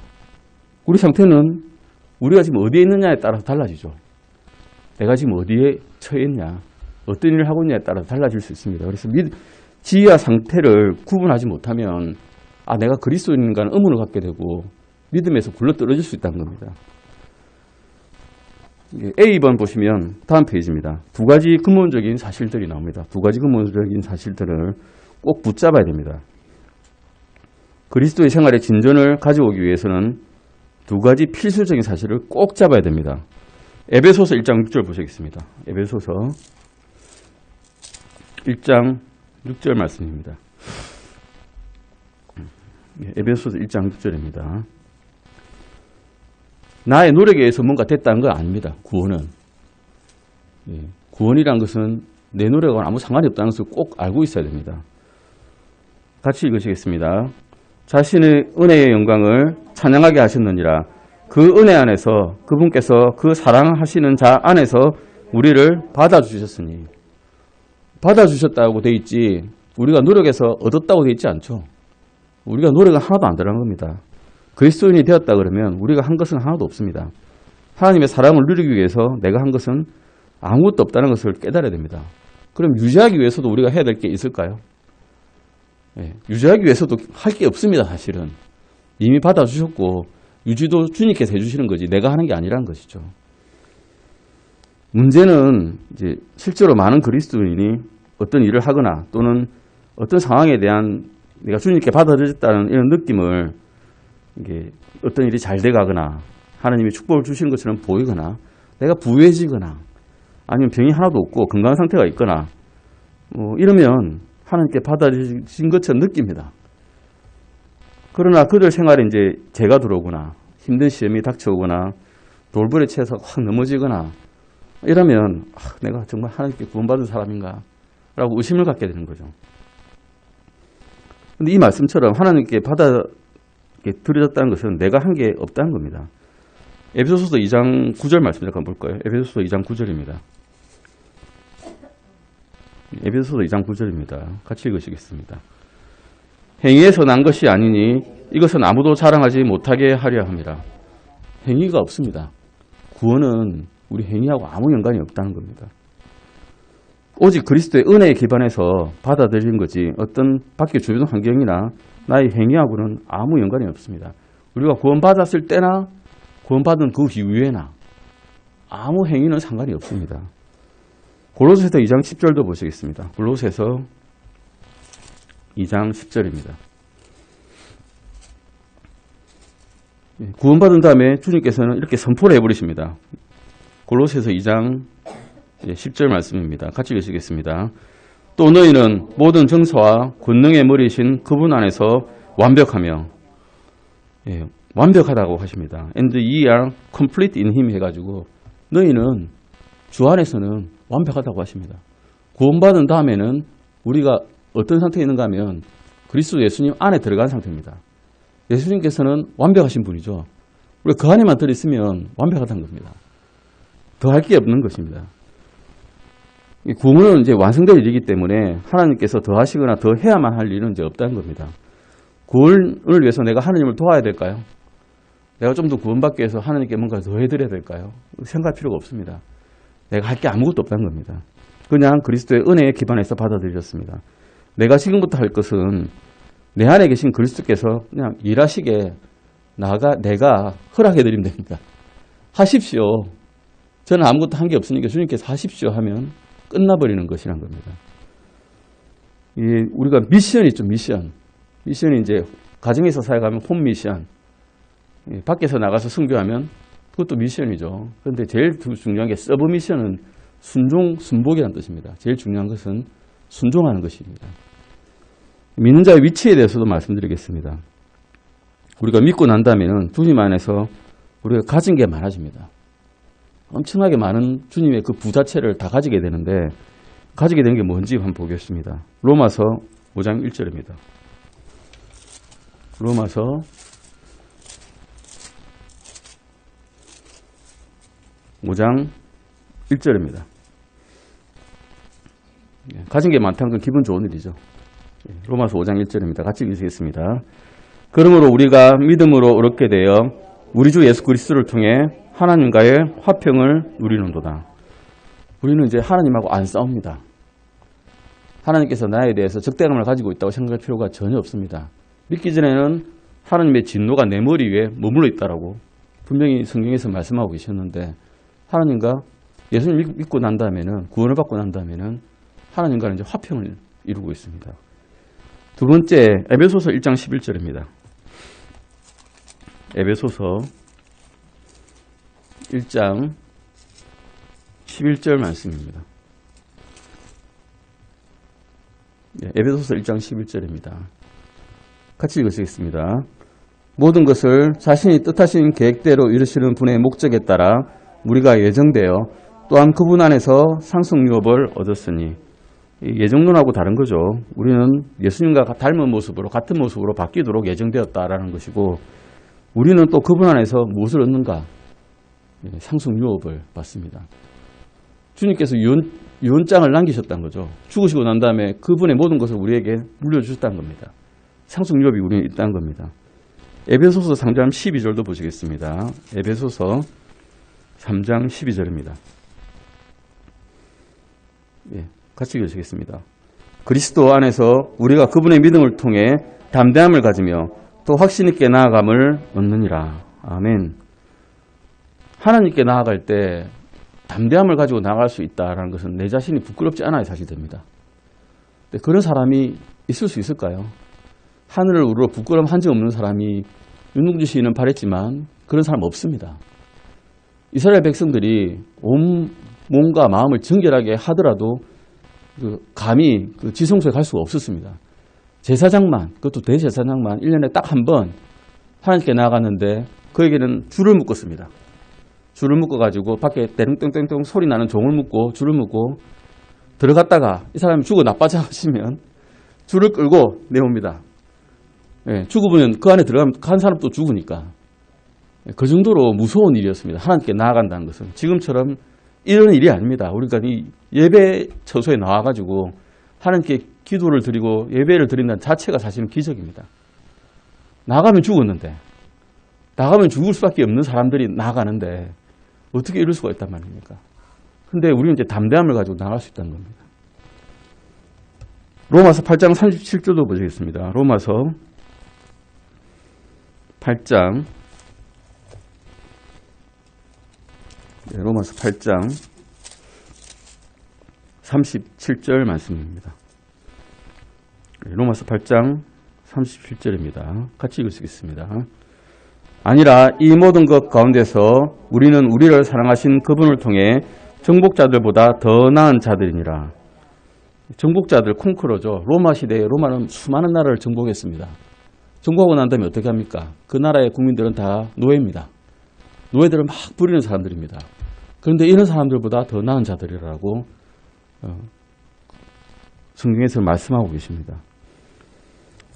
우리 상태는 우리가 지금 어디에 있느냐에 따라서 달라지죠. 내가 지금 어디에 처해 있냐, 어떤 일을 하고 있냐에 따라서 달라질 수 있습니다. 그래서 지위와 상태를 구분하지 못하면 내가 그리스도인인가는 의문을 갖게 되고 믿음에서 굴러떨어질 수 있다는 겁니다. A번 보시면 다음 페이지입니다. 두 가지 근본적인 사실들이 나옵니다. 두 가지 근본적인 사실들을 꼭 붙잡아야 됩니다. 그리스도의 생활의 진전을 가져오기 위해서는 두 가지 필수적인 사실을 꼭 잡아야 됩니다. 에베소서 1장 6절 보시겠습니다. 에베소서 1장 6절 말씀입니다. 에베소서 1장 6절입니다. 나의 노력에 의해서 뭔가 됐다는 건 아닙니다. 구원은. 구원이란 것은 내 노력과 아무 상관이 없다는 것을 꼭 알고 있어야 됩니다. 같이 읽으시겠습니다. 자신의 은혜의 영광을 찬양하게 하셨느니라. 그 은혜 안에서 그분께서 그 사랑하시는 자 안에서 우리를 받아주셨으니. 받아주셨다고 돼 있지 우리가 노력해서 얻었다고 돼 있지 않죠. 우리가 노력은 하나도 안 들어간 겁니다. 그리스도인이 되었다 그러면 우리가 한 것은 하나도 없습니다. 하나님의 사랑을 누리기 위해서 내가 한 것은 아무것도 없다는 것을 깨달아야 됩니다. 그럼 유지하기 위해서도 우리가 해야 될 게 있을까요? 유지하기 위해서도 할 게 없습니다. 사실은. 이미 받아주셨고 유지도 주님께서 해주시는 거지 내가 하는 게 아니라는 것이죠. 문제는 이제 실제로 많은 그리스도인이 어떤 일을 하거나 또는 어떤 상황에 대한 내가 주님께 받아들였다는 이런 느낌을 이게 어떤 일이 잘 돼가거나 하나님이 축복을 주시는 것처럼 보이거나 내가 부유해지거나 아니면 병이 하나도 없고 건강한 상태가 있거나 이러면 하나님께 받아주신 것처럼 느낍니다. 그러나 그들 생활에 이제 재가 들어오거나 힘든 시험이 닥쳐오거나 돌불에 채서 확 넘어지거나 이러면 내가 정말 하나님께 구원받은 사람인가 라고 의심을 갖게 되는 거죠. 그런데 이 말씀처럼 하나님께 드려졌다는 것은 내가 한 게 없다는 겁니다. 에베소서 2장 9절 말씀 잠깐 볼까요? 에베소서 2장 9절입니다. 에베소서 2장 9절입니다. 같이 읽으시겠습니다. 행위에서 난 것이 아니니 이것은 아무도 자랑하지 못하게 하려 함이라. 행위가 없습니다. 구원은 우리 행위하고 아무 연관이 없다는 겁니다. 오직 그리스도의 은혜에 기반해서 받아들인 거지 어떤 밖의 주변 환경이나 나의 행위하고는 아무 연관이 없습니다. 우리가 구원받았을 때나 구원받은 그 이후에나 아무 행위는 상관이 없습니다. 골로새서 2장 10절도 보시겠습니다. 골로새서 2장 10절입니다. 구원받은 다음에 주님께서는 이렇게 선포를 해버리십니다. 골로새서 2장 10절 말씀입니다. 같이 읽으시겠습니다. 또 너희는 모든 정서와 권능의 머리이신 그분 안에서 완벽하며 완벽하다고 하십니다. And ye are complete in him 해가지고 너희는 주 안에서는 완벽하다고 하십니다. 구원받은 다음에는 우리가 어떤 상태에 있는가 하면 그리스도 예수님 안에 들어간 상태입니다. 예수님께서는 완벽하신 분이죠. 우리가 그 안에만 들어있으면 완벽하다는 겁니다. 더 할 게 없는 것입니다. 구원은 이제 완성될 일이기 때문에 하나님께서 더 하시거나 더 해야만 할 일은 이제 없다는 겁니다. 구원을 위해서 내가 하나님을 도와야 될까요? 내가 좀 더 구원받기 위해서 하나님께 뭔가 더 해드려야 될까요? 생각할 필요가 없습니다. 내가 할 게 아무것도 없다는 겁니다. 그냥 그리스도의 은혜에 기반해서 받아들였습니다. 내가 지금부터 할 것은 내 안에 계신 그리스도께서 그냥 일하시게 내가 허락해드리면 됩니다. 하십시오. 저는 아무것도 한 게 없으니까 주님께서 하십시오 하면 끝나버리는 것이란 겁니다. 우리가 미션이 있죠, 미션. 미션이 이제 가정에서 사역하면 홈 미션. 밖에서 나가서 선교하면 그것도 미션이죠. 그런데 제일 중요한 게 서브 미션은 순복이라는 뜻입니다. 제일 중요한 것은 순종하는 것입니다. 믿는 자의 위치에 대해서도 말씀드리겠습니다. 우리가 믿고 난다면 주님 안에서 우리가 가진 게 많아집니다. 엄청나게 많은 주님의 그 부자체를 다 가지게 되는데 가지게 되는 게 뭔지 한번 보겠습니다. 로마서 5장 1절입니다. 로마서 5장 1절입니다. 가진 게 많다는 건 기분 좋은 일이죠. 로마서 5장 1절입니다. 같이 읽으시겠습니다. 그러므로 우리가 믿음으로 얻게 되어 우리 주 예수 그리스도를 통해 하나님과의 화평을 누리는도다. 우리는 이제 하나님하고 안 싸웁니다. 하나님께서 나에 대해서 적대감을 가지고 있다고 생각할 필요가 전혀 없습니다. 믿기 전에는 하나님의 진노가 내 머리 위에 머물러 있다라고 분명히 성경에서 말씀하고 계셨는데 하나님과 예수님 믿고 난다면은 구원을 받고 난다면은 하나님과는 이제 화평을 이루고 있습니다. 두 번째 에베소서 1장 11절입니다. 에베소서 1장 11절 말씀입니다. 에베소서 1장 11절입니다. 같이 읽으시겠습니다. 모든 것을 자신이 뜻하신 계획대로 이루시는 분의 목적에 따라 우리가 예정되어 또한 그분 안에서 상승유업을 얻었으니 예정론하고 다른 거죠. 우리는 예수님과 닮은 모습으로 같은 모습으로 바뀌도록 예정되었다라는 것이고 우리는 또 그분 안에서 무엇을 얻는가? 상승유업을 받습니다. 주님께서 유언장을 남기셨다는 거죠. 죽으시고 난 다음에 그분의 모든 것을 우리에게 물려주셨다는 겁니다. 상승유업이 우리는 있다는 겁니다. 에베소서 3장 12절도 보시겠습니다. 에베소서 3장 12절입니다. 같이 읽으시겠습니다. 그리스도 안에서 우리가 그분의 믿음을 통해 담대함을 가지며 또 확신 있게 나아감을 얻느니라. 아멘. 하나님께 나아갈 때 담대함을 가지고 나아갈 수 있다는 것은 내 자신이 부끄럽지 않아야 사실됩니다. 근데 그런 사람이 있을 수 있을까요? 하늘을 우러러 부끄러움 한 적 없는 사람이 윤동주 시인은 바랬지만 그런 사람 없습니다. 이스라엘 백성들이 온 몸과 마음을 정결하게 하더라도 감히 지성소에 갈 수가 없었습니다. 제사장만, 그것도 대제사장만 1년에 딱 한 번 하나님께 나아갔는데 그에게는 줄을 묶었습니다. 줄을 묶어가지고 밖에 떼릉땡땡땡 소리 나는 종을 묶고 줄을 묶고 들어갔다가 이 사람이 죽어 나빠져 하시면 줄을 끌고 내옵니다. 죽으면 그 안에 들어가면 간 사람도 죽으니까. 그 정도로 무서운 일이었습니다. 하나님께 나아간다는 것은. 지금처럼 이런 일이 아닙니다. 우리가 이 예배 처소에 나와가지고 하나님께 기도를 드리고 예배를 드린다는 자체가 사실은 기적입니다. 나가면 죽었는데, 나가면 죽을 수밖에 없는 사람들이 나가는데 어떻게 이럴 수가 있단 말입니까? 근데 우리는 이제 담대함을 가지고 나갈 수 있다는 겁니다. 로마서 8장 37절도 보시겠습니다. 로마서 8장 37절 말씀입니다. 로마서 8장 37절입니다. 같이 읽으시겠습니다. 아니라 이 모든 것 가운데서 우리는 우리를 사랑하신 그분을 통해 정복자들보다 더 나은 자들이니라. 정복자들 콩크로죠. 로마 시대에 로마는 수많은 나라를 정복했습니다. 정복하고 난 다음에 어떻게 합니까? 그 나라의 국민들은 다 노예입니다. 노예들을 막 부리는 사람들입니다. 그런데 이런 사람들보다 더 나은 자들이라고 성경에서 말씀하고 계십니다.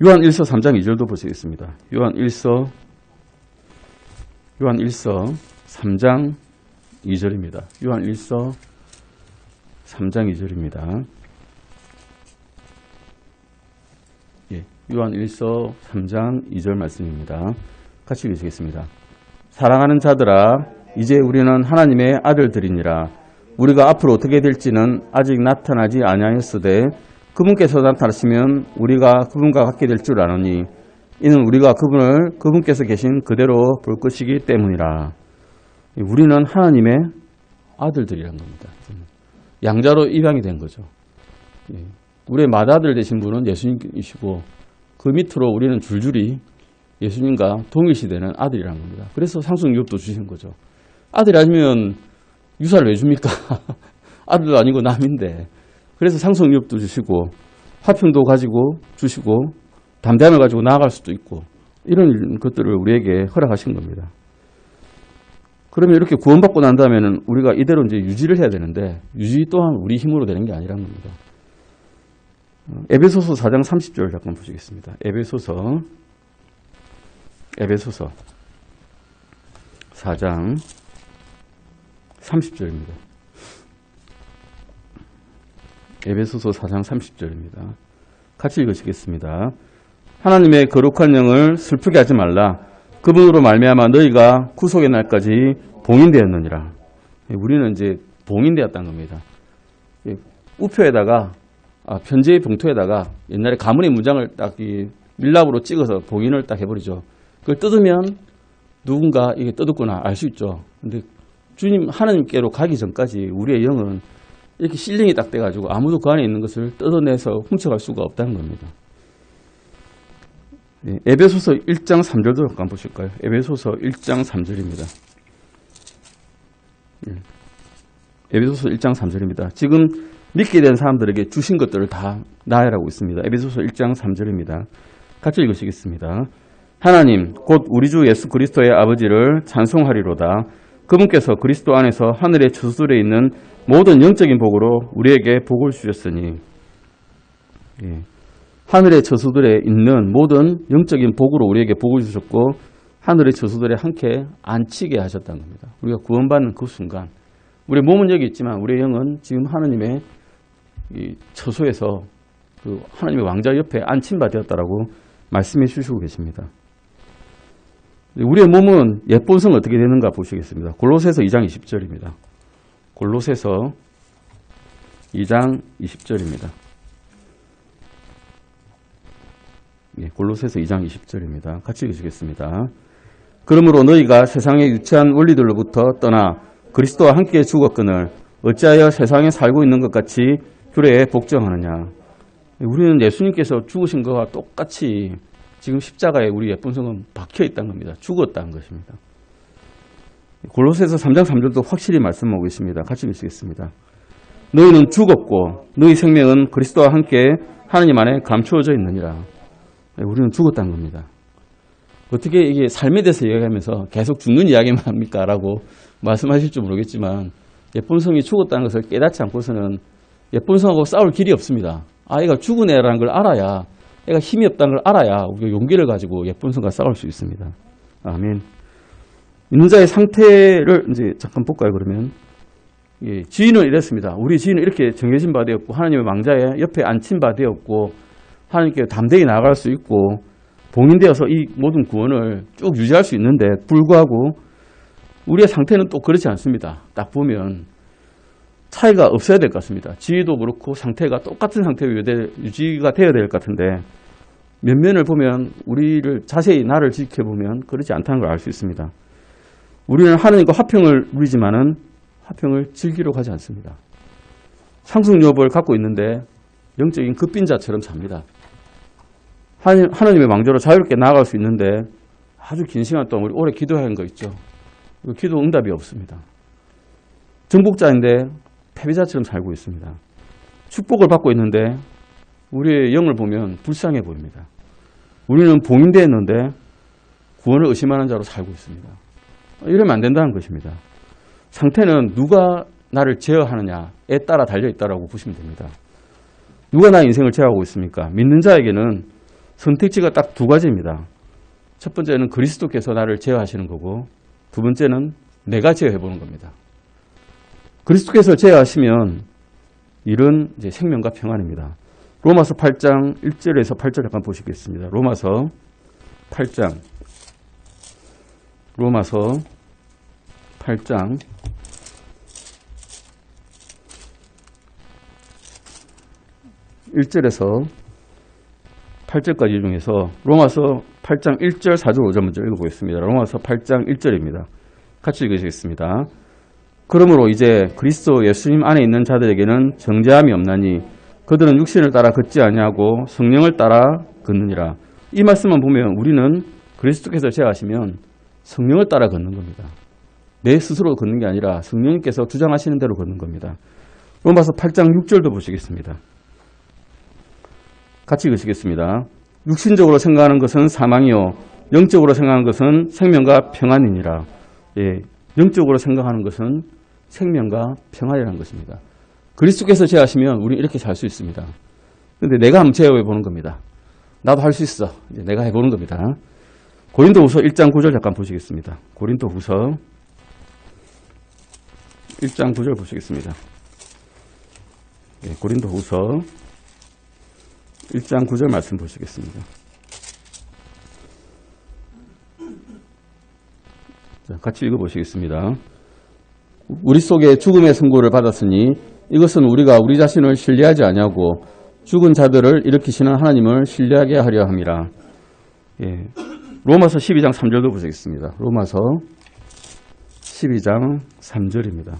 요한 1서 3장 2절도 보시겠습니다. 요한 1서 3장 2절입니다. 요한 1서 3장 2절입니다. 요한 1서 3장 2절 말씀입니다. 같이 읽으시겠습니다. 사랑하는 자들아, 이제 우리는 하나님의 아들들이니라. 우리가 앞으로 어떻게 될지는 아직 나타나지 아니하였으되 그분께서 나타나시면 우리가 그분과 같게 될 줄 아노니 이는 우리가 그분을 그분께서 계신 그대로 볼 것이기 때문이라. 우리는 하나님의 아들들이란 겁니다. 양자로 입양이 된 거죠. 우리의 맏아들 되신 분은 예수님이시고 그 밑으로 우리는 줄줄이 예수님과 동일시되는 아들이란 겁니다. 그래서 상속유업도 주신 거죠. 아들이 아니면 유사를 왜 줍니까? 아들도 아니고 남인데. 그래서 상속유업도 주시고 화평도 가지고 주시고 담대함을 가지고 나아갈 수도 있고 이런 것들을 우리에게 허락하신 겁니다. 그러면 이렇게 구원받고 난 다음에는 우리가 이대로 이제 유지를 해야 되는데 유지 또한 우리 힘으로 되는 게 아니라는 겁니다. 에베소서 4장 30절 잠깐 보시겠습니다. 에베소서 4장 30절입니다. 에베소서 4장 30절입니다. 같이 읽으시겠습니다. 하나님의 거룩한 영을 슬프게 하지 말라. 그분으로 말미암아 너희가 구속의 날까지 봉인되었느니라. 우리는 이제 봉인되었다는 겁니다. 우표에다가 편지의 봉투에다가 옛날에 가문의 문장을 딱 밀랍으로 찍어서 봉인을 딱 해버리죠. 그걸 뜯으면 누군가 이게 뜯었구나 알 수 있죠. 근데 주님 하나님께로 가기 전까지 우리의 영은 이렇게 실링이 딱 돼가지고 아무도 그 안에 있는 것을 뜯어내서 훔쳐갈 수가 없다는 겁니다. 에베소서 1장 3절도 잠깐 보실까요? 에베소서 1장 3절입니다. 에베소서 1장 3절입니다. 지금 믿게 된 사람들에게 주신 것들을 다 나열하고 있습니다. 에베소서 1장 3절입니다. 같이 읽으시겠습니다. 하나님 곧 우리 주 예수 그리스도의 아버지를 찬송하리로다. 그분께서 그리스도 안에서 하늘의 저수들에 있는 모든 영적인 복으로 우리에게 복을 주셨으니 하늘의 저수들에 있는 모든 영적인 복으로 우리에게 복을 주셨고 하늘의 저수들에 함께 앉히게 하셨다는 겁니다. 우리가 구원받는 그 순간 우리의 몸은 여기 있지만 우리의 영은 지금 하나님의 이 처소에서 그 하나님의 왕자 옆에 앉힌 바 되었다라고 말씀해 주시고 계십니다. 우리의 몸은 옛 본성은 어떻게 되는가 보시겠습니다. 골로새서 2장 20절입니다. 골로새서 2장 20절입니다. 골로새서 2장 20절입니다. 같이 읽으시겠습니다. 그러므로 너희가 세상의 유치한 원리들로부터 떠나 그리스도와 함께 죽었거늘 어찌하여 세상에 살고 있는 것 같이 규례에 복종하느냐. 우리는 예수님께서 죽으신 것과 똑같이 지금 십자가에 우리 옛본성은 박혀 있다는 겁니다. 죽었다는 것입니다. 골로새서 3장 3절도 확실히 말씀하고 있습니다. 같이 읽으시겠습니다. 너희는 죽었고 너희 생명은 그리스도와 함께 하나님 안에 감추어져 있느니라. 우리는 죽었다는 겁니다. 어떻게 이게 삶에 대해서 이야기하면서 계속 죽는 이야기만 합니까? 라고 말씀하실지 모르겠지만 옛본성이 죽었다는 것을 깨닫지 않고서는 옛본성하고 싸울 길이 없습니다. 애가 죽은 애라는 걸 알아야 애가 힘이 없다는 걸 알아야 우리가 용기를 가지고 옛본성과 싸울 수 있습니다. 아멘. 있는 자의 상태를 이제 잠깐 볼까요? 그러면 지인은 이랬습니다. 우리 지인은 이렇게 정해진 바 되었고 하나님의 왕자의 옆에 앉힌 바 되었고 하나님께 담대히 나아갈 수 있고 봉인되어서 이 모든 구원을 쭉 유지할 수 있는데 불구하고 우리의 상태는 또 그렇지 않습니다. 딱 보면 차이가 없어야 될 것 같습니다. 지위도 그렇고 상태가 똑같은 상태로 유지가 되어야 될 것 같은데 면면을 보면 우리를 자세히 나를 지켜보면 그렇지 않다는 걸 알 수 있습니다. 우리는 하나님과 화평을 누리지만은 화평을 즐기러 가지 않습니다. 상속유업을 갖고 있는데 영적인 급빈자처럼 삽니다. 하나님의 왕조로 자유롭게 나아갈 수 있는데 아주 긴 시간 동안 우리 오래 기도하는 거 있죠. 기도 응답이 없습니다. 정복자인데 패배자처럼 살고 있습니다. 축복을 받고 있는데 우리의 영을 보면 불쌍해 보입니다. 우리는 봉인되었는데 구원을 의심하는 자로 살고 있습니다. 이러면 안 된다는 것입니다. 상태는 누가 나를 제어하느냐에 따라 달려있다고 보시면 됩니다. 누가 나의 인생을 제어하고 있습니까? 믿는 자에게는 선택지가 딱 두 가지입니다. 첫 번째는 그리스도께서 나를 제어하시는 거고 두 번째는 내가 제어해보는 겁니다. 그리스도께서 제어하시면 일은 이제 생명과 평안입니다. 로마서 8장 1절에서 8절 잠깐 보시겠습니다. 로마서 8장 1절에서 8절까지 중에서 로마서 8장 1절, 4절, 5절 먼저 읽어보겠습니다. 로마서 8장 1절입니다. 같이 읽으시겠습니다. 그러므로 이제 그리스도 예수님 안에 있는 자들에게는 정죄함이 없나니 그들은 육신을 따라 걷지 아니하고 성령을 따라 걷느니라. 이 말씀만 보면 우리는 그리스도께서 제어하시면 성령을 따라 걷는 겁니다. 내 스스로 걷는 게 아니라 성령님께서 주장하시는 대로 걷는 겁니다. 로마서 8장 6절도 보시겠습니다. 같이 읽으시겠습니다. 육신적으로 생각하는 것은 사망이요 영적으로 생각하는 것은 생명과 평안이니라. 예, 영적으로 생각하는 것은 생명과 평안이라는 것입니다. 그리스도께서 제하시면 우리는 이렇게 살 수 있습니다. 그런데 내가 한번 제어해 보는 겁니다. 나도 할 수 있어. 이제 내가 해보는 겁니다. 고린도후서 1장 9절 잠깐 보시겠습니다. 고린도후서 1장 9절 보시겠습니다. 예, 고린도후서 1장 9절 말씀 보시겠습니다. 자, 같이 읽어보시겠습니다. 우리 속에 죽음의 선고를 받았으니 이것은 우리가 우리 자신을 신뢰하지 아니하고 죽은 자들을 일으키시는 하나님을 신뢰하게 하려 함이라. 예, 로마서 12장 3절도 보시겠습니다. 로마서 12장 3절입니다.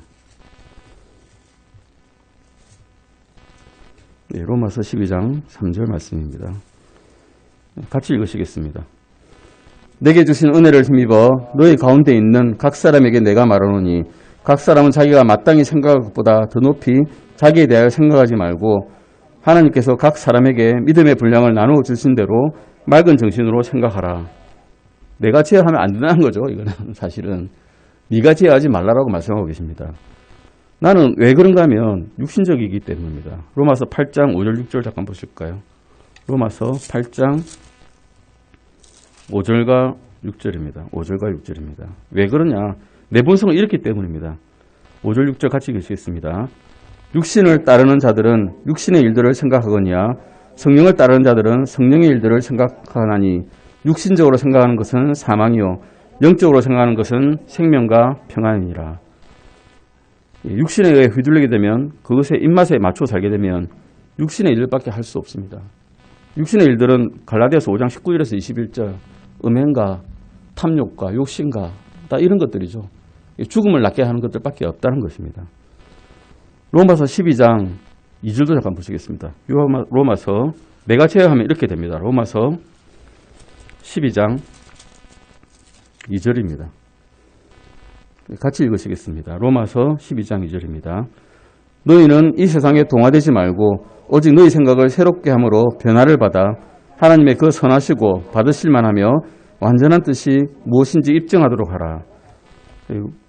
예, 로마서 12장 3절 말씀입니다. 같이 읽으시겠습니다. 내게 주신 은혜를 힘입어 너희 가운데 있는 각 사람에게 내가 말하노니 각 사람은 자기가 마땅히 생각할 것보다 더 높이 자기에 대하여 생각하지 말고 하나님께서 각 사람에게 믿음의 분량을 나누어 주신 대로 맑은 정신으로 생각하라. 내가 제어하면 안 된다는 거죠. 이거는 사실은 네가 제어하지 말라라고 말씀하고 계십니다. 나는 왜 그런가 하면 육신적이기 때문입니다. 로마서 8장 5절 6절 잠깐 보실까요? 로마서 8장 5절과 6절입니다. 5절과 6절입니다. 왜 그러냐? 내 본성은 이렇기 때문입니다. 5절 6절 같이 읽으시겠습니다. 육신을 따르는 자들은 육신의 일들을 생각하거니와 성령을 따르는 자들은 성령의 일들을 생각하나니 육신적으로 생각하는 것은 사망이요 영적으로 생각하는 것은 생명과 평안이니라. 육신에 의해 휘둘리게 되면 그것의 입맛에 맞춰 살게 되면 육신의 일들밖에 할 수 없습니다. 육신의 일들은 갈라디아서 5장 19절에서 21절 음행과 탐욕과 욕심과 다 이런 것들이죠. 죽음을 낳게 하는 것들밖에 없다는 것입니다. 로마서 12장 2절도 잠깐 보시겠습니다. 로마서 내가 제어하면 이렇게 됩니다. 로마서 12장 2절입니다. 같이 읽으시겠습니다. 로마서 12장 2절입니다. 너희는 이 세상에 동화되지 말고 오직 너희 생각을 새롭게 함으로 변화를 받아 하나님의 그 선하시고 받으실 만하며 완전한 뜻이 무엇인지 입증하도록 하라.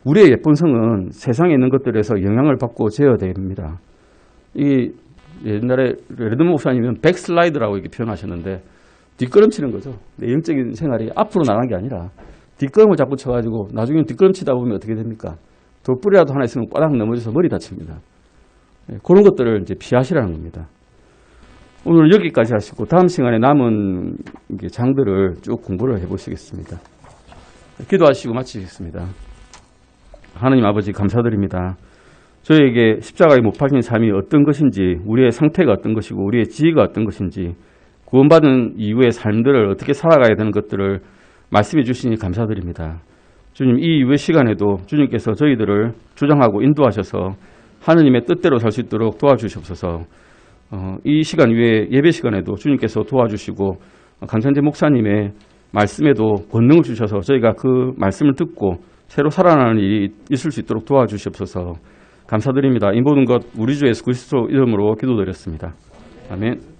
우리의 예쁜 성은 세상에 있는 것들에서 영향을 받고 제어됩니다. 이 옛날에 레드 목사님은 백슬라이드라고 이렇게 표현하셨는데 뒷걸음치는 거죠. 내 영적인 생활이 앞으로 나가는 게 아니라 뒷걸음을 자꾸 쳐가지고 나중에 뒷걸음치다 보면 어떻게 됩니까? 돌뿌리라도 하나 있으면 꽈당 넘어져서 머리 다칩니다. 그런 것들을 이제 피하시라는 겁니다. 오늘 여기까지 하시고 다음 시간에 남은 장들을 쭉 공부를 해보시겠습니다. 기도하시고 마치겠습니다. 하나님 아버지 감사드립니다. 저희에게 십자가에 못 박힌 삶이 어떤 것인지, 우리의 상태가 어떤 것이고 우리의 지위가 어떤 것인지, 구원받은 이후의 삶들을 어떻게 살아가야 되는 것들을 말씀해 주시니 감사드립니다. 주님, 이 이후의 시간에도 주님께서 저희들을 주장하고 인도하셔서 하느님의 뜻대로 살 수 있도록 도와주시옵소서. 이 시간 이후에 예배 시간에도 주님께서 도와주시고 강찬재 목사님의 말씀에도 권능을 주셔서 저희가 그 말씀을 듣고 새로 살아나는 일이 있을 수 있도록 도와주시옵소서. 감사드립니다. 이 모든 것 우리 주 예수 그리스도 이름으로 기도드렸습니다. 아멘.